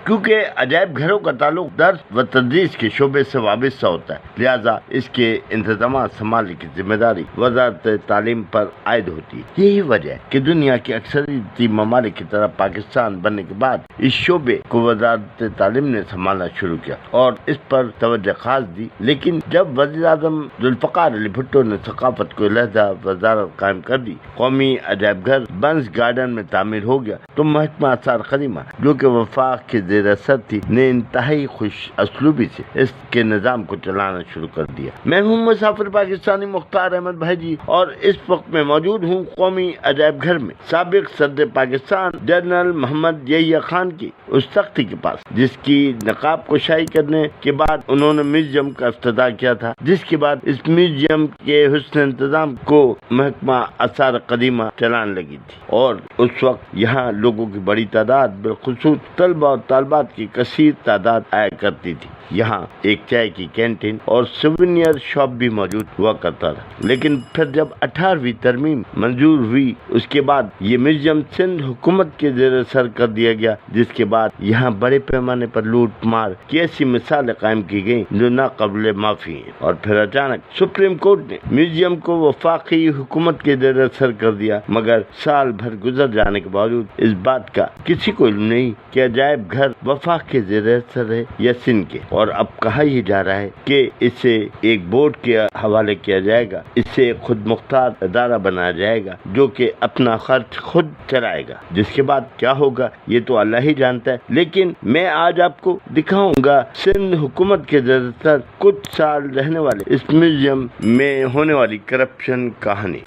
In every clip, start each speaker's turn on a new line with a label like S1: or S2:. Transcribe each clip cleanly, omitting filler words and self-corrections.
S1: کیونکہ عجائب گھروں کا تعلق درس و تدریس کے شعبے سے وابستہ ہوتا ہے، لہذا اس کے انتظامات سنبھالنے کی ذمہ داری وزارت تعلیم پر عائد ہوتی ہے۔ یہی وجہ ہے کہ دنیا کے اکثریتی ممالک کی طرح پاکستان بننے کے بعد اس شعبے کو وزارت تعلیم نے سنبھالنا شروع کیا اور اس پر توجہ خاص دی، لیکن جب وزیر اعظم ذوالفقار علی بھٹو نے ثقافت کو علیحدہ وزارت قائم کر دی، قومی عجائب گھر بنس گارڈن میں تعمیر ہو گیا، تو محکمہ آثار قدیمہ جو کہ وفاق کے زیر اثر تھی نے انتہائی خوش اسلوبی سے اس کے نظام کو چلانا شروع کر دیا۔ میں ہوں مسافر پاکستانی مختار احمد بھائی اور اس وقت میں موجود ہوں قومی عجائب گھر میں سابق صدر پاکستان جنرل محمد یحییٰ خان کی اس تختی کے پاس، جس کی نقاب کشائی کرنے کے بعد انہوں نے میوزیم کا افتتاح کیا تھا، جس کے بعد اس میوزیم کے حسن انتظام کو محکمہ آثار قدیمہ چلانے لگی تھی، اور اس وقت یہاں لوگوں کی بڑی تعداد بالخصوص طلبہ اور طالبات کی کثیر تعداد آیا کرتی تھی۔ یہاں ایک چائے کی کینٹین اور سوینئر شاپ بھی موجود ہوا کرتا تھا، لیکن پھر جب 18ویں ترمیم منظور ہوئی اس کے بعد یہ میوزیم سندھ حکومت کے زیر اثر کر دیا گیا، جس کے بعد یہاں بڑے پیمانے پر لوٹ مار کی ایسی مثالیں قائم کی گئیں جو ناقابل معافی ہیں، اور پھر اچانک سپریم کورٹ نے میوزیم کو وفاقی حکومت کے زیر اثر کر دیا، مگر سال بھر گزر جانے کے باوجود اس بات کا کسی کو علم نہیں کہ عجائب گھر وفاق کے زیر اثر ہے یا سندھ کے، اور اب کہا ہی جا رہا ہے کہ اسے ایک بورڈ کے حوالے کیا جائے گا، اسے خود مختار ادارہ بنایا جائے گا جو کہ اپنا خرچ خود چلائے گا، جس کے بعد کیا ہوگا یہ تو اللہ ہی جانتا ہے۔ لیکن میں آج آپ کو دکھاؤں گا سندھ حکومت کے زیر اثر کچھ سال رہنے والے اس میوزیم میں ہونے والی کرپشن کہانی۔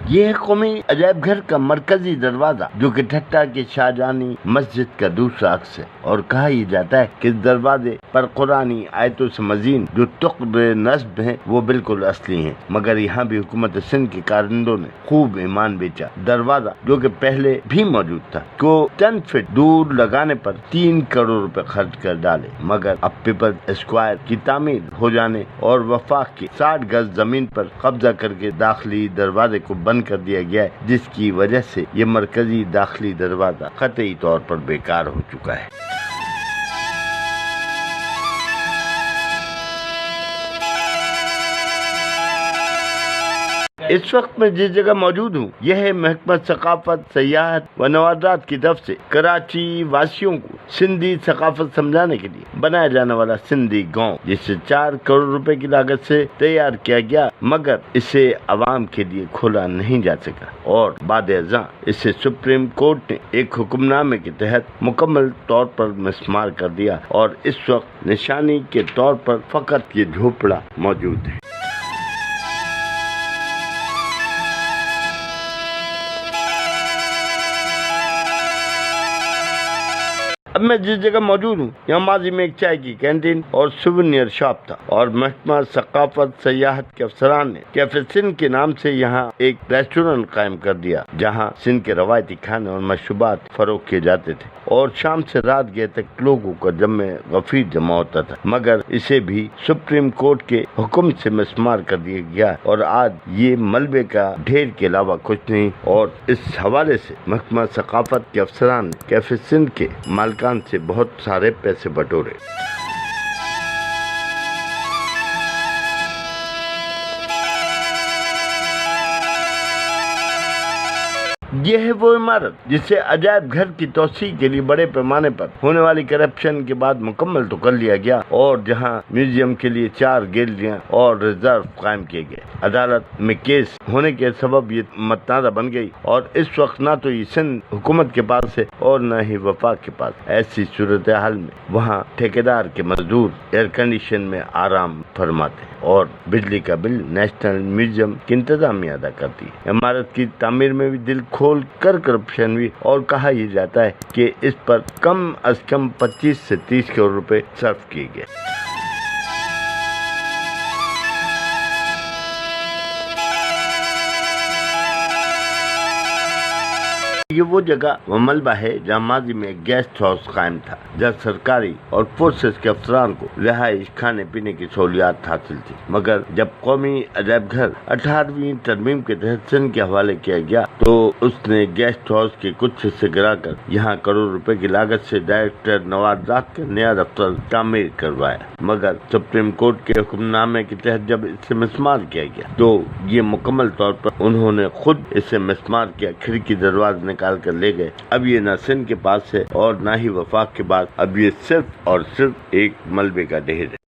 S1: یہ ہے قومی عجائب گھر کا مرکزی دروازہ جو کہ ٹھٹہ کے شاہجہانی مسجد کا دوسرا عکس ہے، اور کہا یہ جاتا ہے کہ اس دروازے پر قرآنی آیتوں سے مزین جو تقب نصب ہیں وہ بالکل اصلی ہیں، مگر یہاں بھی حکومت سندھ کے کارندوں نے خوب ایمان بیچا۔ دروازہ جو کہ پہلے بھی موجود تھا کو 10 فٹ دور لگانے پر 3 کروڑ روپے خرچ کر ڈالے، مگر اب پیپل اسکوائر کی تعمیر ہو جانے اور وفاق کی 60 گز زمین پر قبضہ کر کے داخلی دروازے کو بند کر دیا گیا ہے، جس کی وجہ سے یہ مرکزی داخلی دروازہ قطعی طور پر بیکار ہو چکا ہے۔ اس وقت میں جس جگہ موجود ہوں یہ ہے محکمہ ثقافت، سیاحت و نوادرات کی طرف سے کراچی واسیوں کو سندھی ثقافت سمجھانے کے لیے بنایا جانے والا سندھی گاؤں، جسے 4 کروڑ روپے کی لاگت سے تیار کیا گیا، مگر اسے عوام کے لیے کھولا نہیں جا سکا، اور بعد ازاں اسے سپریم کورٹ نے ایک حکم نامے کے تحت مکمل طور پر مسمار کر دیا، اور اس وقت نشانی کے طور پر فقط یہ جھوپڑا موجود ہے۔ اب میں جس جگہ موجود ہوں یہاں ماضی میں ایک چائے کی کینٹین اور سوینئر شاپ تھا، اور محکمہ ثقافت سیاحت کے افسران نے کیفے سندھ کے نام سے یہاں ایک ریسٹورینٹ قائم کر دیا، جہاں سندھ کے روایتی کھانے اور مشروبات فروخت کیے جاتے تھے، اور شام سے رات گئے تک لوگوں کا جمع غفیر جمع ہوتا تھا، مگر اسے بھی سپریم کورٹ کے حکم سے مسمار کر دیا گیا، اور آج یہ ملبے کا ڈھیر کے علاوہ کچھ نہیں، اور اس حوالے سے محکمہ ثقافت کے افسران نے کیفے سندھ کے مالکان سے بہت سارے پیسے بٹورے۔ یہ ہے وہ عمارت جسے عجائب گھر کی توسیع کے لیے بڑے پیمانے پر ہونے والی کرپشن کے بعد مکمل تو کر لیا گیا، اور جہاں میوزیم کے لیے 4 گیلریاں اور ریزرو قائم کیے گئے۔ عدالت میں کیس ہونے کے سبب یہ متنازع بن گئی، اور اس وقت نہ تو یہ سندھ حکومت کے پاس ہے اور نہ ہی وفاق کے پاس۔ ایسی صورتحال میں وہاں ٹھیکیدار کے مزدور ایئر کنڈیشن میں آرام فرماتے ہیں، اور بجلی کا بل نیشنل میوزیم کی انتظامیہ ادا کرتی ہے۔ عمارت کی تعمیر میں بھی دل کھول کر کرپشن ہوئی، اور کہا یہ جاتا ہے کہ اس پر کم از کم 25 سے 30 کروڑ روپے صرف کیے گئے۔ یہ وہ جگہ و ملبہ ہے جہاں ماضی میں گیسٹ ہاؤس قائم تھا، جہاں سرکاری اور فورسز کے افسران کو رہائش، کھانے پینے کی سہولیات حاصل تھی، مگر جب قومی عجائب گھر 18ویں ترمیم کے تحت سندھ کے حوالے کیا گیا تو اس نے گیسٹ ہاؤس کے کچھ حصے گرا کر یہاں کروڑ روپے کی لاگت سے ڈائریکٹر نواز ذات کا نیا دفتر تعمیر کروایا، مگر سپریم کورٹ کے حکم نامے کے تحت جب اسے مسمار کیا گیا تو یہ مکمل طور پر انہوں نے خود اسے مسمار کیا، کھڑکی دروازے نکال کر لے گئے۔ اب یہ نہ سندھ کے پاس ہے اور نہ ہی وفاق کے بعد، اب یہ صرف اور صرف ایک ملبے کا ڈھیر ہے۔